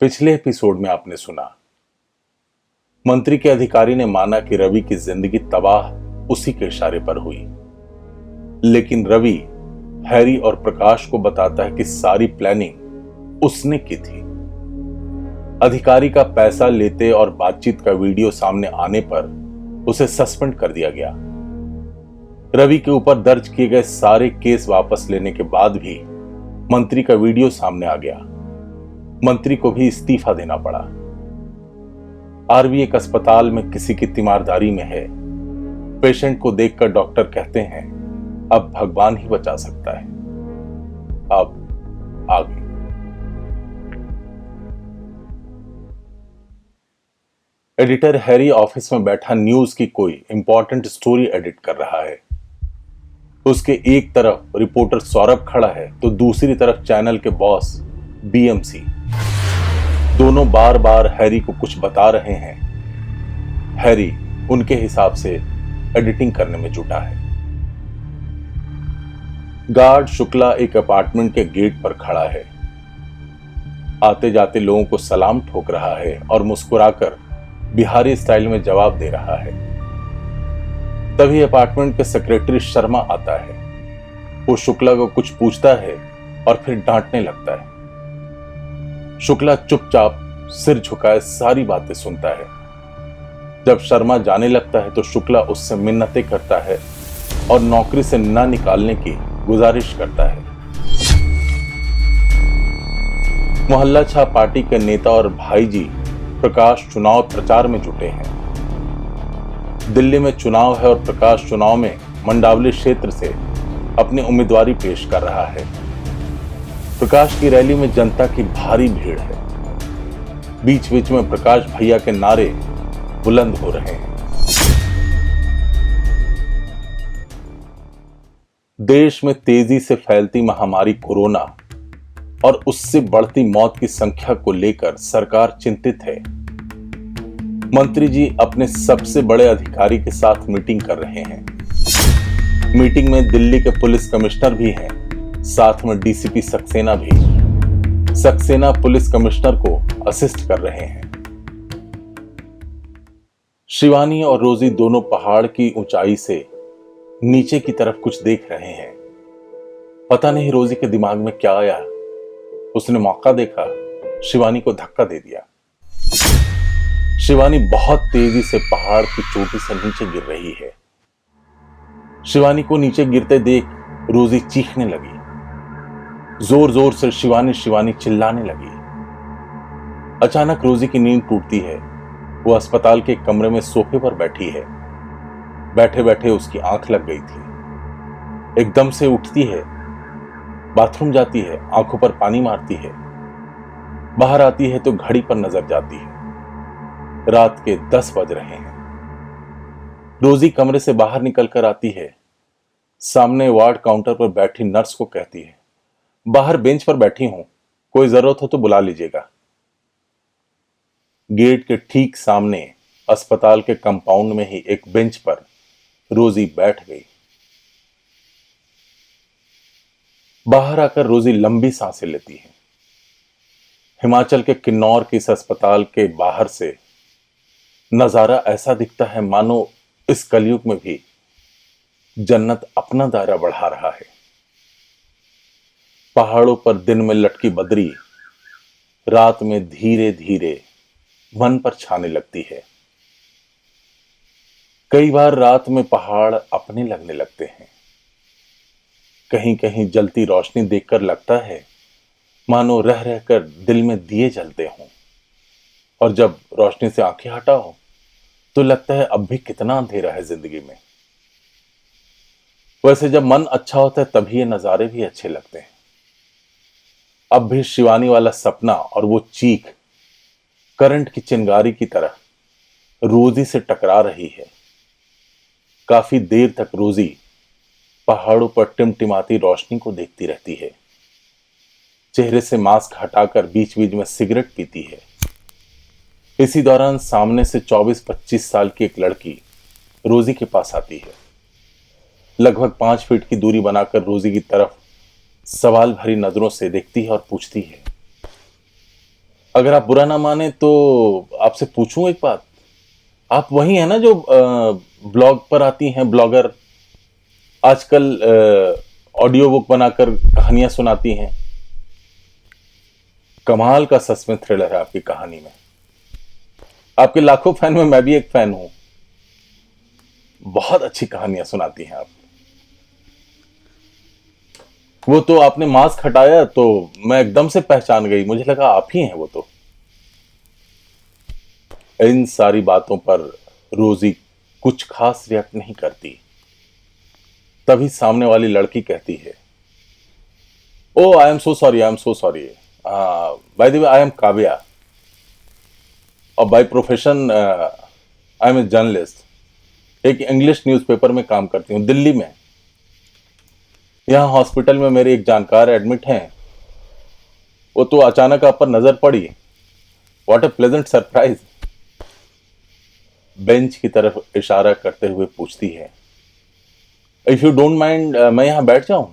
पिछले एपिसोड में आपने सुना, मंत्री के अधिकारी ने माना कि रवि की जिंदगी तबाह उसी के इशारे पर हुई। लेकिन रवि हैरी और प्रकाश को बताता है कि सारी प्लानिंग उसने की थी। अधिकारी का पैसा लेते और बातचीत का वीडियो सामने आने पर उसे सस्पेंड कर दिया गया। रवि के ऊपर दर्ज किए गए सारे केस वापस लेने के बाद भी मंत्री का वीडियो सामने आ गया। मंत्री को भी इस्तीफा देना पड़ा। आरवी एक अस्पताल में किसी की तीमारदारी में है। पेशेंट को देखकर डॉक्टर कहते हैं अब भगवान ही बचा सकता है। अब आगे एडिटर हैरी ऑफिस में बैठा न्यूज की कोई इंपॉर्टेंट स्टोरी एडिट कर रहा है। उसके एक तरफ रिपोर्टर सौरभ खड़ा है तो दूसरी तरफ चैनल के बॉस बीएमसी। दोनों बार बार हैरी को कुछ बता रहे हैं। हैरी उनके हिसाब से एडिटिंग करने में जुटा है। गार्ड शुक्ला एक अपार्टमेंट के गेट पर खड़ा है। आते जाते लोगों को सलाम ठोक रहा है और मुस्कुराकर बिहारी स्टाइल में जवाब दे रहा है। तभी अपार्टमेंट के सेक्रेटरी शर्मा आता है। वो शुक्ला को कुछ पूछता है और फिर डांटने लगता है। शुक्ला चुपचाप सिर झुकाए सारी बातें सुनता है। जब शर्मा जाने लगता है तो शुक्ला उससे मिन्नतें करता है और नौकरी से ना निकालने की गुजारिश करता है। मोहल्ला छाप पार्टी के नेता और भाईजी प्रकाश चुनाव प्रचार में जुटे हैं। दिल्ली में चुनाव है और प्रकाश चुनाव में मंडावली क्षेत्र से अपनी उम्मीदवारी पेश कर रहा है। प्रकाश की रैली में जनता की भारी भीड़ है। बीच बीच में प्रकाश भैया के नारे बुलंद हो रहे हैं। देश में तेजी से फैलती महामारी कोरोना और उससे बढ़ती मौत की संख्या को लेकर सरकार चिंतित है। मंत्री जी अपने सबसे बड़े अधिकारी के साथ मीटिंग कर रहे हैं। मीटिंग में दिल्ली के पुलिस कमिश्नर भी हैं, साथ में डीसीपी सक्सेना भी। सक्सेना पुलिस कमिश्नर को असिस्ट कर रहे हैं। शिवानी और रोजी दोनों पहाड़ की ऊंचाई से नीचे की तरफ कुछ देख रहे हैं। पता नहीं रोजी के दिमाग में क्या आया, उसने मौका देखा, शिवानी को धक्का दे दिया। शिवानी बहुत तेजी से पहाड़ की चोटी से नीचे गिर रही है। शिवानी को नीचे गिरते देख रोजी चीखने लगी। जोर जोर से शिवानी शिवानी चिल्लाने लगी। अचानक रोजी की नींद टूटती है। वो अस्पताल के कमरे में सोफे पर बैठी है। बैठे बैठे उसकी आंख लग गई थी। एकदम से उठती है, बाथरूम जाती है, आंखों पर पानी मारती है। बाहर आती है तो घड़ी पर नजर जाती है। रात के 10 बज रहे हैं। रोजी कमरे से बाहर निकलकर आती है। सामने वार्ड काउंटर पर बैठी नर्स को कहती है, बाहर बेंच पर बैठी हूं, कोई जरूरत हो तो बुला लीजिएगा। गेट के ठीक सामने अस्पताल के कंपाउंड में ही एक बेंच पर रोजी बैठ गई। बाहर आकर रोजी लंबी सांसें लेती है। हिमाचल के किन्नौर के इस अस्पताल के बाहर से नजारा ऐसा दिखता है मानो इस कलयुग में भी जन्नत अपना दायरा बढ़ा रहा है। पहाड़ों पर दिन में लटकी बदरी रात में धीरे धीरे मन पर छाने लगती है। कई बार रात में पहाड़ अपने लगने लगते हैं। कहीं कहीं जलती रोशनी देखकर लगता है मानो रह रहकर दिल में दिए जलते हों, और जब रोशनी से आंखें हटाओ तो लगता है अब भी कितना अंधेरा है जिंदगी में। वैसे जब मन अच्छा होता है तभी ये नजारे भी अच्छे लगते हैं। अब भी शिवानी वाला सपना और वो चीख करंट की चिंगारी की तरह रोजी से टकरा रही है। काफी देर तक रोजी पहाड़ों पर टिमटिमाती रोशनी को देखती रहती है। चेहरे से मास्क हटाकर बीच बीच में सिगरेट पीती है। इसी दौरान सामने से 24-25 साल की एक लड़की रोजी के पास आती है। लगभग 5 फीट की दूरी बनाकर रोजी की तरफ सवाल भरी नजरों से देखती है और पूछती है, अगर आप बुरा ना माने तो आपसे पूछूं एक बात, आप वही है ना जो ब्लॉग पर आती हैं, ब्लॉगर, आजकल ऑडियो बुक बनाकर कहानियां सुनाती हैं। कमाल का सस्पेंस थ्रिलर है आपकी कहानी में। आपके लाखों फैन में मैं भी एक फैन हूं। बहुत अच्छी कहानियां सुनाती हैं आप। वो तो आपने मास्क हटाया तो मैं एकदम से पहचान गई, मुझे लगा आप ही हैं वो तो। इन सारी बातों पर रोजी कुछ खास रिएक्ट नहीं करती। तभी सामने वाली लड़की कहती है, oh I am so sorry, I am so sorry, by the way I am Kavya और by profession I am a journalist. एक इंग्लिश न्यूज़पेपर में काम करती हूँ दिल्ली में। यहाँ हॉस्पिटल में मेरे एक जानकार एडमिट हैं। वो तो अचानक आप पर नजर पड़ी। What a pleasant surprise. Bench की तरफ इशारा करते हुए पूछती है, इफ यू डोंट माइंड मैं यहां बैठ जाऊं?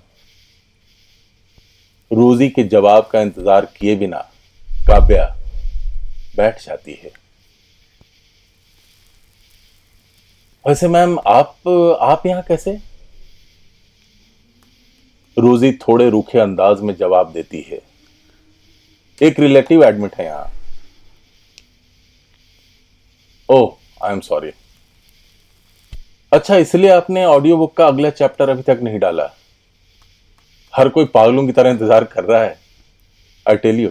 रोजी के जवाब का इंतजार किए बिना काव्या बैठ जाती है। वैसे मैम आप यहां कैसे? रोजी थोड़े रूखे अंदाज में जवाब देती है, एक रिलेटिव एडमिट है यहां। ओह आई एम सॉरी। अच्छा, इसलिए आपने ऑडियो बुक का अगला चैप्टर अभी तक नहीं डाला? हर कोई पागलों की तरह इंतजार कर रहा है। आई टेल यू,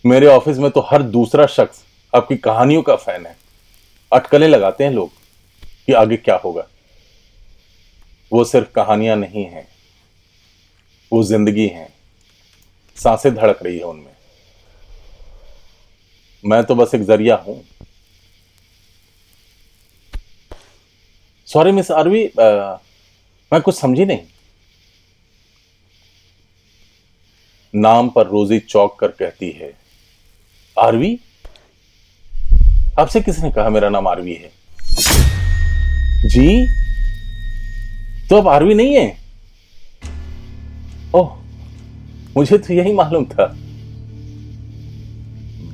मेरे ऑफिस में तो हर दूसरा शख्स आपकी कहानियों का फैन है। अटकलें लगाते हैं लोग कि आगे क्या होगा। वो सिर्फ कहानियां नहीं हैं, वो जिंदगी हैं। सांसें धड़क रही है उनमें। मैं तो बस एक जरिया हूं। सॉरी मिस आरवी, मैं कुछ समझी नहीं। नाम पर रोजी चौंक कर कहती है, आरवी? आपसे किसने कहा मेरा नाम आरवी है? जी, तो अब आरवी नहीं है? ओह, मुझे तो यही मालूम था।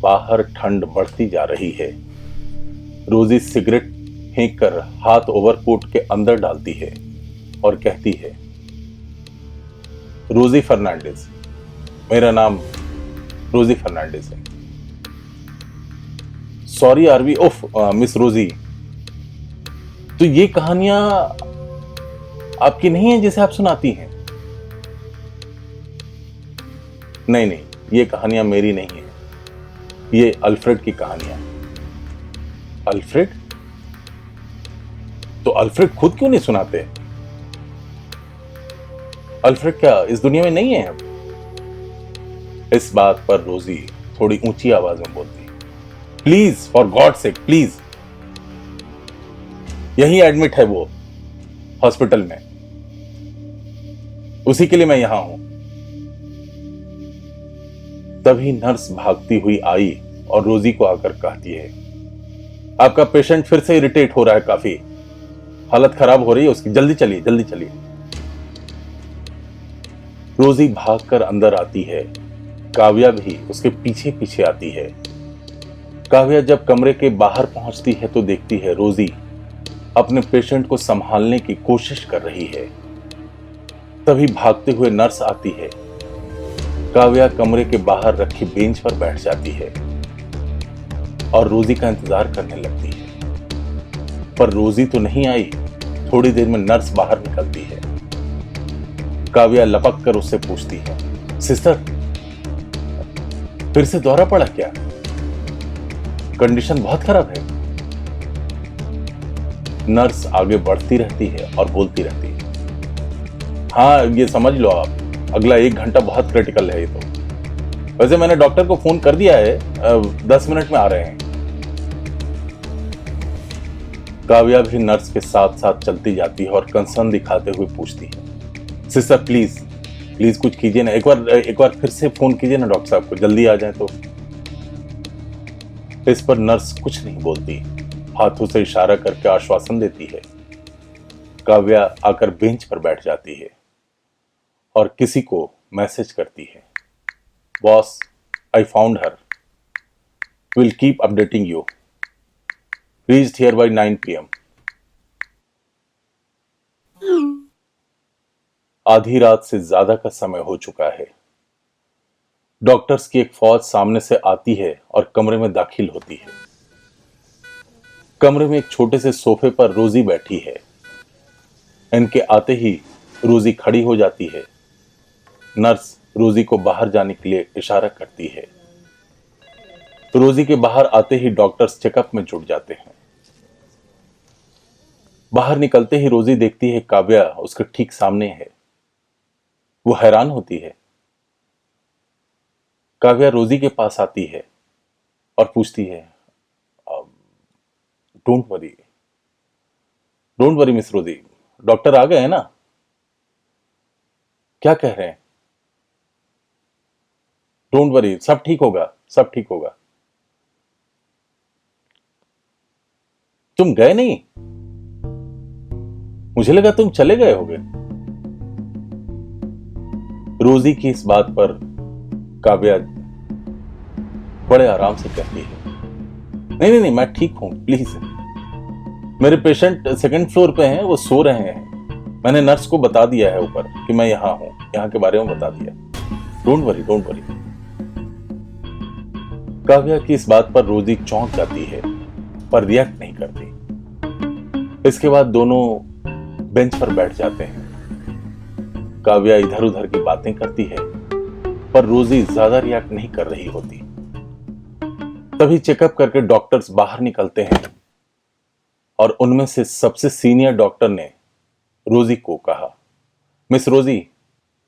बाहर ठंड बढ़ती जा रही है। रोजी सिगरेट फेंक कर हाथ ओवरकोट के अंदर डालती है और कहती है, रोजी फर्नांडिस, मेरा नाम रोजी फर्नांडिस है। सॉरी आरवी, ओफ मिस रोजी, तो ये कहानियां आपकी नहीं है जिसे आप सुनाती हैं? नहीं नहीं, ये कहानियां मेरी नहीं है, ये अल्फ्रेड की कहानियां। अल्फ्रेड? तो अल्फ्रेड खुद क्यों नहीं सुनाते? अल्फ्रेड क्या इस दुनिया में नहीं है अब? इस बात पर रोजी थोड़ी ऊंची आवाज में बोलती, please for God sake please. यही एडमिट है वो हॉस्पिटल में, उसी के लिए मैं यहां हूं। तभी नर्स भागती हुई आई और रोजी को आकर कहती है, आपका पेशेंट फिर से इरिटेट हो रहा है, काफी हालत खराब हो रही है उसकी, जल्दी चलिए जल्दी चलिए। रोजी भागकर अंदर आती है। काव्या भी उसके पीछे पीछे आती है। काव्या जब कमरे के बाहर पहुंचती है तो देखती है रोजी अपने पेशेंट को संभालने की कोशिश कर रही है। तभी भागते हुए नर्स आती है। काव्या कमरे के बाहर रखी बेंच पर बैठ जाती है और रोजी का इंतजार करने लगती है, पर रोजी तो नहीं आई। थोड़ी देर में नर्स बाहर निकलती है। काव्या लपक कर उससे पूछती है, सिस्टर फिर से दौरा पड़ा क्या? कंडीशन बहुत खराब है। नर्स आगे बढ़ती रहती है और बोलती रहती है, हाँ ये समझ लो आप, अगला 1 घंटा बहुत क्रिटिकल है ये तो। वैसे मैंने डॉक्टर को फोन कर दिया है, 10 मिनट में आ रहे हैं। काव्या भी नर्स के साथ साथ चलती जाती है और कंसर्न दिखाते हुए पूछती है, सिस्टर प्लीज प्लीज कुछ कीजिए ना, एक बार फिर से फोन कीजिए ना डॉक्टर साहब को, जल्दी आ जाए तो। इस पर नर्स कुछ नहीं बोलती, हाथों से इशारा करके आश्वासन देती है। काव्या आकर बेंच पर बैठ जाती है और किसी को मैसेज करती है, boss I found her, will keep updating you, reached here bye 9 PM। आधी रात से ज्यादा का समय हो चुका है। डॉक्टर्स की एक फौज सामने से आती है और कमरे में दाखिल होती है। कमरे में एक छोटे से सोफे पर रोजी बैठी है। इनके आते ही रोजी खड़ी हो जाती है। नर्स रोजी को बाहर जाने के लिए इशारा करती है। रोजी के बाहर आते ही डॉक्टर्स चेकअप में जुट जाते हैं। बाहर निकलते ही रोजी देखती है काव्या उसके ठीक सामने है। वो हैरान होती है। काव्या रोजी के पास आती है और पूछती है, don't worry miss Rosie, doctor आ गए हैं ना? क्या कह रहे हैं? डोंट वरी, सब ठीक होगा, सब ठीक होगा। तुम गए नहीं? मुझे लगा तुम चले गए होगे। रोजी की इस बात पर काव्या बड़े आराम से कहती है, नहीं नहीं नहीं, मैं ठीक हूं, प्लीज। मेरे पेशेंट सेकंड फ्लोर पे हैं, वो सो रहे हैं। मैंने नर्स को बता दिया है ऊपर कि मैं यहां हूं, यहां के बारे में बता दिया। Don't worry, don't worry. Kavya की इस बात पर रोजी चौंक जाती है पर रिएक्ट नहीं करती। इसके बाद दोनों बेंच पर बैठ जाते हैं। काव्या इधर उधर की बातें करती है पर रोजी ज्यादा रिएक्ट नहीं कर रही होती। तभी चेकअप करके डॉक्टर्स बाहर निकलते हैं और उनमें से सबसे सीनियर डॉक्टर ने रोजी को कहा, miss Rosie,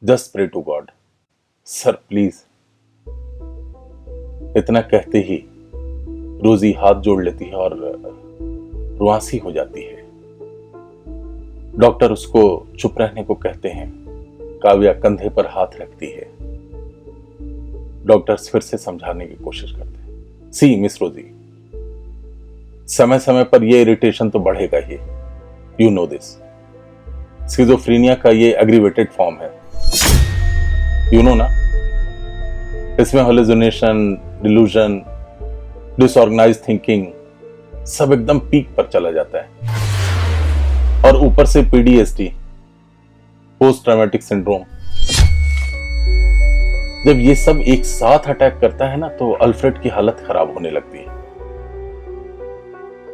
just pray to God, sir please. इतना कहते ही रोजी हाथ जोड़ लेती है और रुआंसी हो जाती है। डॉक्टर उसको चुप रहने को कहते हैं। काव्या कंधे पर हाथ रखती है। डॉक्टर्स फिर से समझाने की कोशिश करते हैं, सी मिस रोजी, समय समय पर ये इरिटेशन तो बढ़ेगा ही, यू नो दिस। स्किज़ोफ्रेनिया का ये एग्रीवेटेड फॉर्म है, यू नो ना। इसमें हेलुसिनेशन, डिल्यूजन, डिसऑर्गेनाइज्ड थिंकिंग सब एकदम पीक पर चला जाता है। और ऊपर से PTSD, पोस्ट ट्रॉमेटिक सिंड्रोम। जब ये सब एक साथ अटैक करता है ना तो अल्फ्रेड की हालत खराब होने लगती है।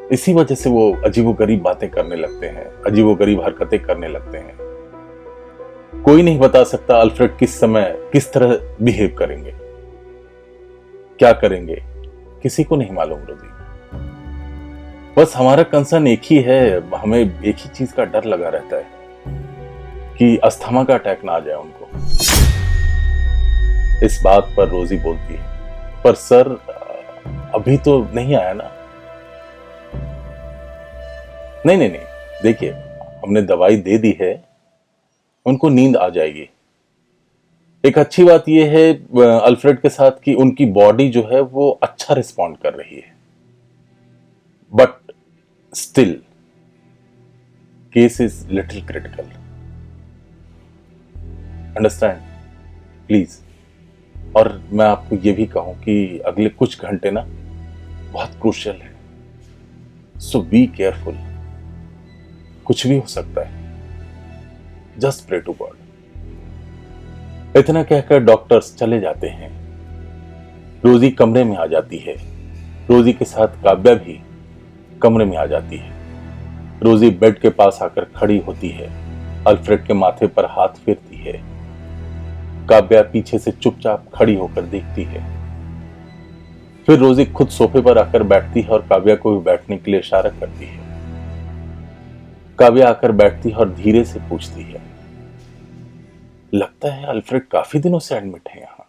इसी वजह से वो अजीबोगरीब बातें करने लगते हैं, अजीबोगरीब हरकतें करने लगते हैं। कोई नहीं बता सकता अल्फ्रेड किस समय किस तरह बिहेव करेंगे, क्या करेंगे, किसी को नहीं मालूम रोजी। बस हमारा कंसर्न एक ही है, हमें एक ही चीज का डर लगा रहता है कि अस्थमा का अटैक ना आ जाए उनको। इस बात पर रोजी बोलती है, पर सर अभी तो नहीं आया ना। नहीं नहीं नहीं, देखिए हमने दवाई दे दी है, उनको नींद आ जाएगी। एक अच्छी बात यह है अल्फ्रेड के साथ कि उनकी बॉडी जो है वो अच्छा रिस्पॉन्ड कर रही है, but still case is little critical, understand please. और मैं आपको यह भी कहूं कि अगले कुछ घंटे ना बहुत क्रूशियल है, सो बी केयरफुल, कुछ भी हो सकता है, जस्ट प्रे टू गॉड। इतना कहकर डॉक्टर्स चले जाते हैं। रोजी कमरे में आ जाती है। रोजी के साथ काव्या भी कमरे में आ जाती है। रोजी बेड के पास आकर खड़ी होती है, अल्फ्रेड के माथे पर हाथ फेरती है। काव्या पीछे से चुपचाप खड़ी होकर देखती है। फिर रोजी खुद सोफे पर आकर बैठती है और काव्या को भी बैठने के लिए इशारा करती है। काव्या आकर बैठती है और धीरे से पूछती है, लगता है अल्फ्रेड काफी दिनों से एडमिट है यहां।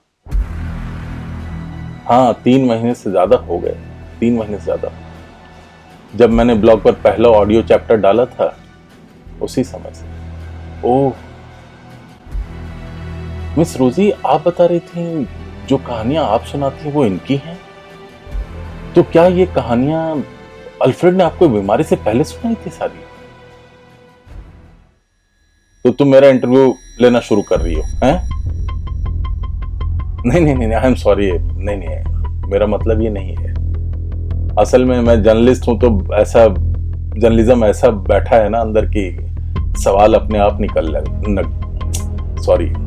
हाँ, 3 महीने से ज्यादा हो गए, 3 महीने से ज्यादा। जब मैंने ब्लॉग पर पहला ऑडियो चैप्टर डाला था उसी समय से। ओह, मिस रोजी, आप बता रही थी जो कहानियां आप सुनाती हैं वो इनकी हैं? तो क्या ये कहानियां अल्फ्रेड ने आपको बीमारी से पहले सुनाई थी सारी? तो तुम मेरा इंटरव्यू लेना शुरू कर रही हो हैं? नहीं नहीं नहीं, आई एम सॉरी, नहीं नहीं, मेरा मतलब ये नहीं है। असल में मैं जर्नलिस्ट हूं तो ऐसा जर्नलिज्म ऐसा बैठा है ना अंदर की सवाल अपने आप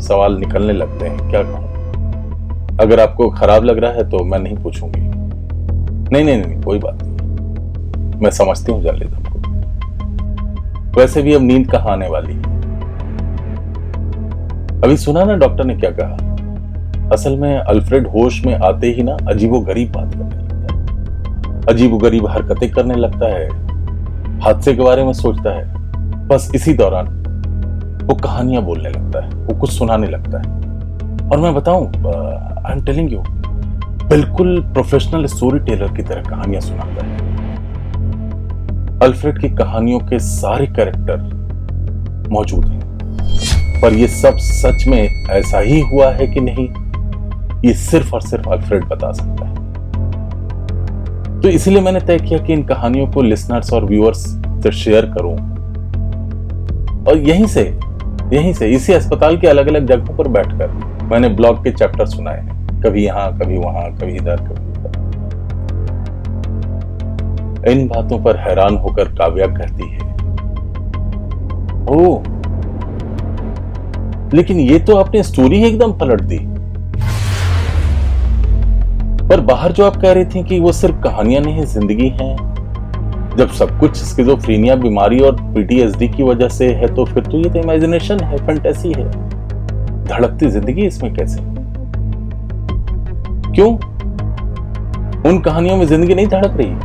सवाल निकलने लगते हैं। क्या कहूं? अगर आपको खराब लग रहा है तो मैं नहीं पूछूंगी। नहीं नहीं नहीं, कोई बात नहीं, मैं समझती हूँ जर्नलिज्म को। वैसे भी अब नींद कहाँ आने वाली है। अभी सुना ना डॉक्टर ने क्या कहा? असल में अल्फ्रेड होश में आते ही ना अजीबोगरीब बात करने लगता है, अजीबोगरीब हरकतें करने लगता है, हादसे के बारे में सोचता है। बस इसी दौरान वो कहानियां बोलने लगता है, वो कुछ सुनाने लगता है। और मैं बताऊं, आई एम टेलिंग यू, बिल्कुल प्रोफेशनल स्टोरी टेलर की तरह कहानियां सुनाता है। अल्फ्रेड की कहानियों के सारे कैरेक्टर मौजूद हैं, पर ये सब सच में ऐसा ही हुआ है कि नहीं, ये सिर्फ और सिर्फ अल्फ्रेड बता सकता है। तो इसलिए मैंने तय किया कि इन कहानियों को लिसनर्स और व्यूअर्स से शेयर करूं, और यहीं से इसी अस्पताल के अलग अलग जगहों पर बैठकर मैंने ब्लॉग के चैप्टर सुनाए हैं, कभी यहां कभी वहां, कभी इधर कभी उधर। इन बातों पर हैरान होकर काव्या कहती है, ओह, लेकिन ये तो आपने स्टोरी ही एकदम पलट दी। पर बाहर जो आप कह रही थी कि वो सिर्फ कहानियां नहीं जिंदगी हैं, जब सब कुछ स्किज़ोफ्रेनिया बीमारी और पीटीएसडी की वजह से है तो फिर तो ये तो इमेजिनेशन है, फैंटेसी है। धड़कती जिंदगी इसमें कैसे? क्यों? उन कहानियों में जिंदगी नहीं धड़क रही?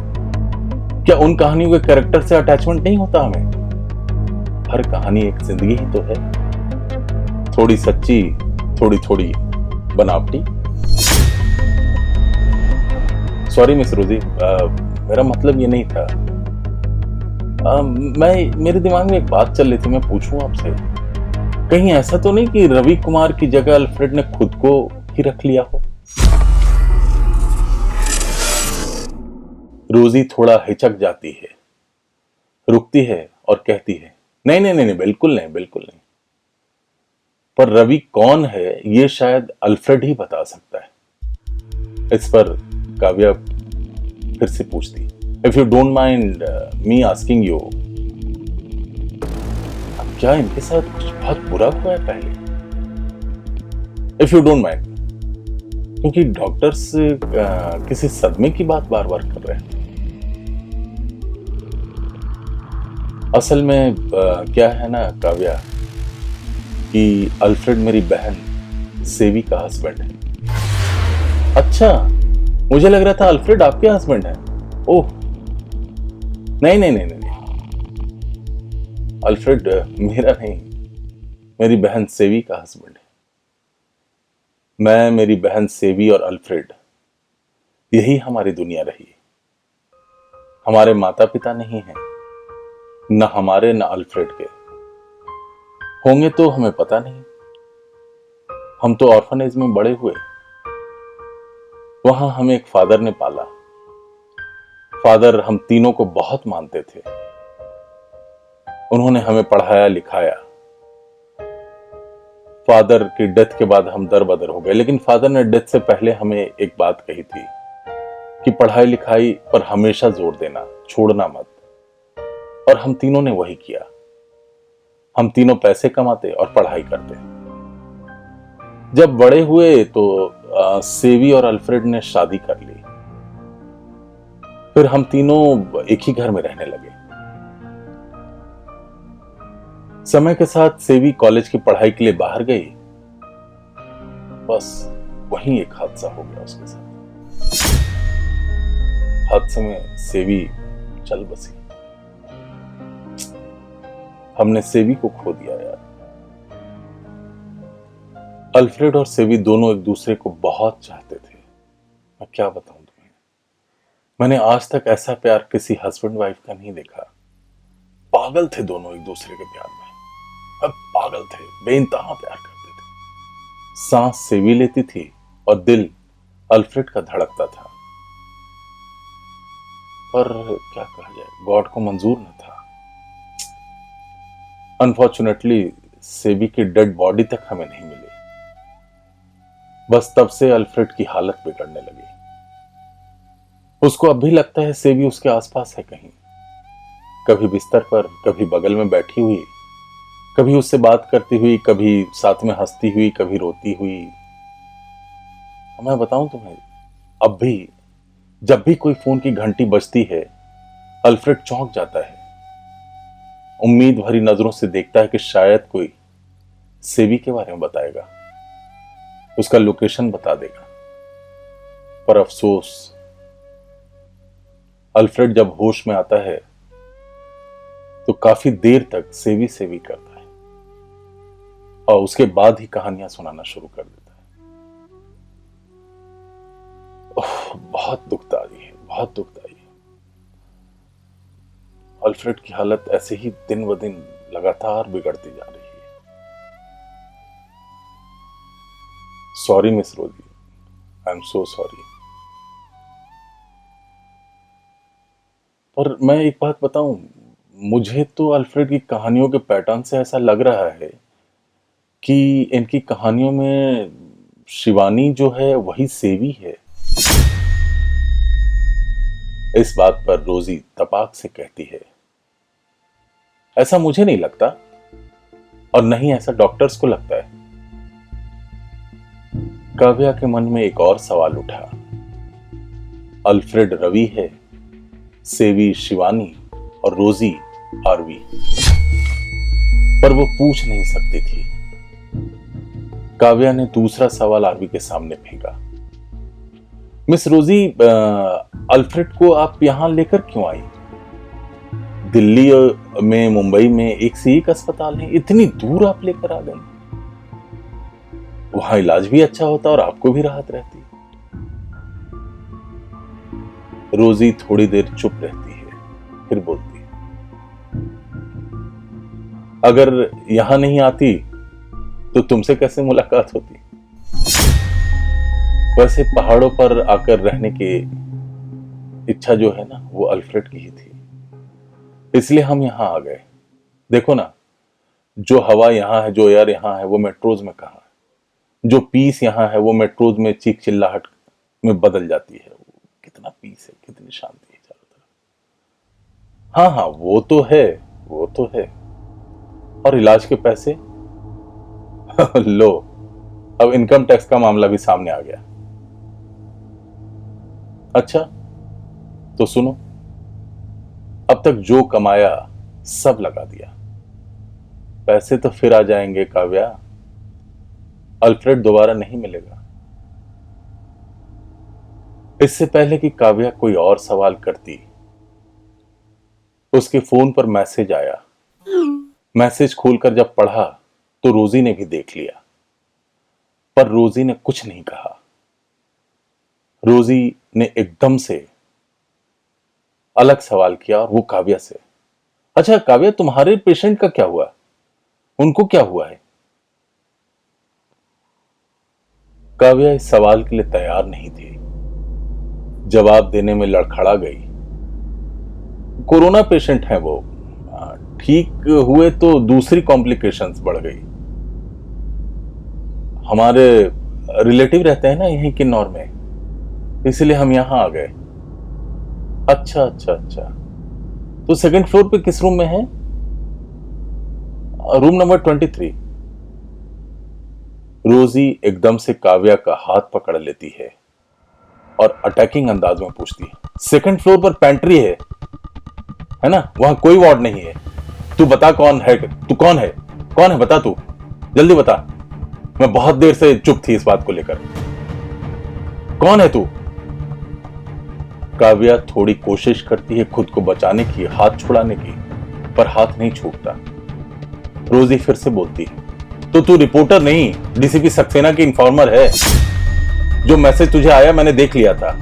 क्या उन कहानियों के कैरेक्टर से अटैचमेंट नहीं होता हमें? हर कहानी एक जिंदगी ही तो है, थोड़ी सच्ची, थोड़ी थोड़ी बनावटी। सॉरी मिस रोजी, मेरा मतलब ये नहीं था। मेरे दिमाग में एक बात चल रही थी, मैं पूछूं आपसे, कहीं ऐसा तो नहीं कि रवि कुमार की जगह अल्फ्रेड ने खुद को ही रख लिया हो? रोजी थोड़ा हिचक जाती है, रुकती है और कहती है, नहीं नहीं नहीं, बिल्कुल नहीं, बिल्कुल नहीं। पर रवि कौन है ये शायद अल्फ्रेड ही बता सकता है। इस पर काव्या फिर से पूछती, if you don't mind me asking you, क्या इनके साथ कुछ बहुत बुरा हुआ है पहले? इफ यू डोंट माइंड, क्योंकि डॉक्टर्स किसी सदमे की बात बार बार कर रहे हैं। असल में क्या है ना काव्या, कि अल्फ्रेड मेरी बहन सेवी का हस्बैंड है। अच्छा, मुझे लग रहा था अल्फ्रेड आपके हस्बैंड है। ओह, नहीं नहीं नहीं नहीं, अल्फ्रेड मेरा नहीं, मेरी बहन सेवी का हस्बैंड है। मैं, मेरी बहन सेवी और अल्फ्रेड, यही हमारी दुनिया रही। हमारे माता पिता नहीं हैं, न हमारे न अल्फ्रेड के होंगे तो हमें पता नहीं। हम तो ऑर्फनेज में बड़े हुए, वहां हमें एक फादर ने पाला। फादर हम तीनों को बहुत मानते थे, उन्होंने हमें पढ़ाया लिखाया। फादर की डेथ के बाद हम दर बदर हो गए, लेकिन फादर ने डेथ से पहले हमें एक बात कही थी कि पढ़ाई लिखाई पर हमेशा जोर देना, छोड़ना मत। और हम तीनों ने वही किया। हम तीनों पैसे कमाते और पढ़ाई करते। जब बड़े हुए तो सेवी और अल्फ्रेड ने शादी कर ली। फिर हम तीनों एक ही घर में रहने लगे। समय के साथ सेवी कॉलेज की पढ़ाई के लिए बाहर गई। बस वहीं एक हादसा हो गया उसके साथ। हादसे में सेवी चल बसी। हमने सेवी को खो दिया यार। अल्फ्रेड और सेवी दोनों एक दूसरे को बहुत चाहते थे। मैं क्या बताऊं तुम्हें, मैंने आज तक ऐसा प्यार किसी हस्बैंड वाइफ का नहीं देखा। पागल थे दोनों एक दूसरे के प्यार में। अब पागल थे, बेइंतहा प्यार करते थे। सांस सेवी लेती थी और दिल अल्फ्रेड का धड़कता था। पर क्या कहा जाए, गॉड को मंजूर न था। अनफॉर्चुनेटली सेवी की डेड बॉडी तक हमें नहीं मिली। बस तब से अल्फ्रेड की हालत बिगड़ने लगी। उसको अब भी लगता है सेवी उसके आसपास है कहीं, कभी बिस्तर पर, कभी बगल में बैठी हुई, कभी उससे बात करती हुई, कभी साथ में हंसती हुई, कभी रोती हुई। मैं बताऊं तुम्हें, अब भी जब भी कोई फोन की घंटी बजती है, अल्फ्रेड चौंक जाता है। उम्मीद भरी नजरों से देखता है कि शायद कोई सेवी के बारे में बताएगा, उसका लोकेशन बता देगा। पर अफसोस, अल्फ्रेड जब होश में आता है तो काफी देर तक सेवी सेवी करता है और उसके बाद ही कहानियां सुनाना शुरू कर देता है। बहुत दुखदाई है, बहुत दुखदाई है। अल्फ्रेड की हालत ऐसे ही दिन ब दिन लगातार बिगड़ती जा रही है। Sorry miss Rosie, I am so sorry. पर मैं एक बात बताऊं, मुझे तो अल्फ्रेड की कहानियों के पैटर्न से ऐसा लग रहा है कि इनकी कहानियों में शिवानी जो है वही सेवी है। इस बात पर रोजी तपाक से कहती है, ऐसा मुझे नहीं लगता और नहीं ऐसा डॉक्टर्स को लगता है। काव्या के मन में एक और सवाल उठा। अल्फ्रेड रवि है, सेवी शिवानी और रोजी आरवी, पर वो पूछ नहीं सकती थी। काव्या ने दूसरा सवाल आरवी के सामने फेंका, मिस रोजी, अल्फ्रेड को आप यहां लेकर क्यों आई? दिल्ली में, मुंबई में एक से एक अस्पताल है, इतनी दूर आप लेकर आ गई। वहां इलाज भी अच्छा होता और आपको भी राहत रहती। रोजी थोड़ी देर चुप रहती है, फिर बोलती है, अगर यहां नहीं आती तो तुमसे कैसे मुलाकात होती? वैसे पहाड़ों पर आकर रहने की इच्छा जो है ना, वो अल्फ्रेड की ही थी, इसलिए हम यहां आ गए। देखो ना, जो हवा यहां है, जो एयर यहां है, वो मेट्रोज में कहां है। जो पीस यहां है वो मेट्रोज में चीख चिल्लाहट में बदल जाती है। कितना पीस है, कितनी शांति है चारों तरफ। हाँ हाँ, वो तो है, वो तो है। और इलाज के पैसे लो, अब इनकम टैक्स का मामला भी सामने आ गया। अच्छा तो सुनो, अब तक जो कमाया सब लगा दिया, पैसे तो फिर आ जाएंगे काव्या, अल्फ्रेड दोबारा नहीं मिलेगा। इससे पहले कि काव्या कोई और सवाल करती, उसके फोन पर मैसेज आया। मैसेज खोलकर जब पढ़ा तो रोजी ने भी देख लिया, पर रोजी ने कुछ नहीं कहा। रोजी ने एकदम से अलग सवाल किया और वो काव्या से, अच्छा काव्या, तुम्हारे पेशेंट का क्या हुआ? उनको क्या हुआ है? काव्या इस सवाल के लिए तैयार नहीं थी। जवाब देने में लड़खड़ा गई। कोरोना पेशेंट हैं वो, ठीक हुए तो दूसरी कॉम्प्लिकेशंस बढ़ गई। हमारे रिलेटिव रहते हैं ना यहीं किन्नौर में, इसलिए हम यहां आ गए। अच्छा अच्छा अच्छा, तो सेकंड फ्लोर पे किस रूम में है? Room number 23। रोजी एकदम से काव्या का हाथ पकड़ लेती है और अटैकिंग अंदाज में पूछती है, सेकंड फ्लोर पर पेंट्री है ना? वहां कोई वार्ड नहीं है। तू बता कौन है, तू कौन है, कौन है बता, तू जल्दी बता। मैं बहुत देर से चुप थी इस बात को लेकर। कौन है तू? काव्या थोड़ी कोशिश करती है खुद को बचाने की, हाथ छुड़ाने की, पर हाथ नहीं छूटता। रोजी फिर से बोलती है, तो तू रिपोर्टर नहीं, डीसीपी सक्सेना की इन्फॉर्मर है। जो मैसेज तुझे आया मैंने देख लिया था।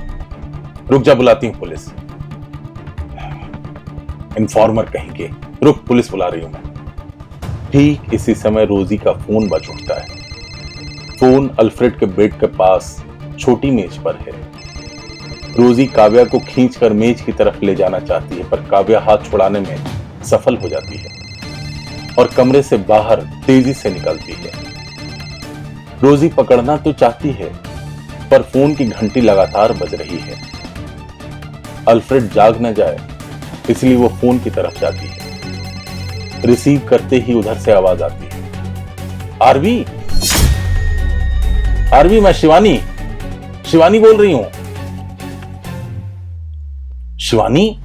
रुक जा, बुलाती हूं पुलिस। इन्फॉर्मर कहेंगे, रुक पुलिस बुला रही हूं मैं। ठीक इसी समय रोजी का फोन बज उठता है। फोन अल्फ्रेड के बेड के पास छोटी मेज पर है। रोजी काव्या को खींचकर मेज की तरफ ले जाना चाहती है, पर काव्या हाथ छुड़ाने में सफल हो जाती है और कमरे से बाहर तेजी से निकलती है। रोजी पकड़ना तो चाहती है, पर फोन की घंटी लगातार बज रही है। अल्फ्रेड जाग न जाए इसलिए वो फोन की तरफ जाती है। रिसीव करते ही उधर से आवाज आती है, आरवी, आरवी, मैं शिवानी बोल रही हूं। शिवानी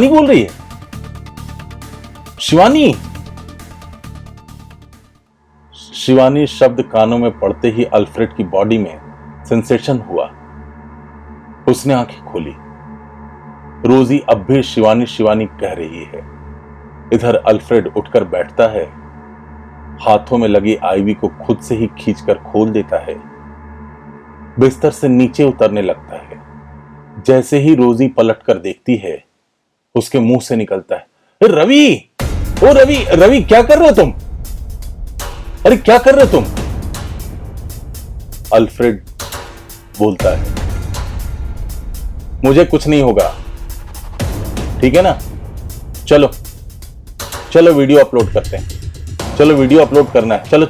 बोल रही है। शिवानी शब्द कानों में पड़ते ही अल्फ्रेड की बॉडी में सेंसेशन हुआ। उसने आंखें खोली। रोजी अब भी शिवानी कह रही है। इधर अल्फ्रेड उठकर बैठता है, हाथों में लगी आईवी को खुद से ही खींचकर खोल देता है, बिस्तर से नीचे उतरने लगता है। जैसे ही रोजी पलटकर देखती है, उसके मुंह से निकलता है, रवि, ओ रवि, क्या कर रहे हो तुम? अरे क्या कर रहे हो तुम? अल्फ्रेड बोलता है, मुझे कुछ नहीं होगा, ठीक है ना? चलो वीडियो अपलोड करते हैं। चलो वीडियो अपलोड करना है, चलो।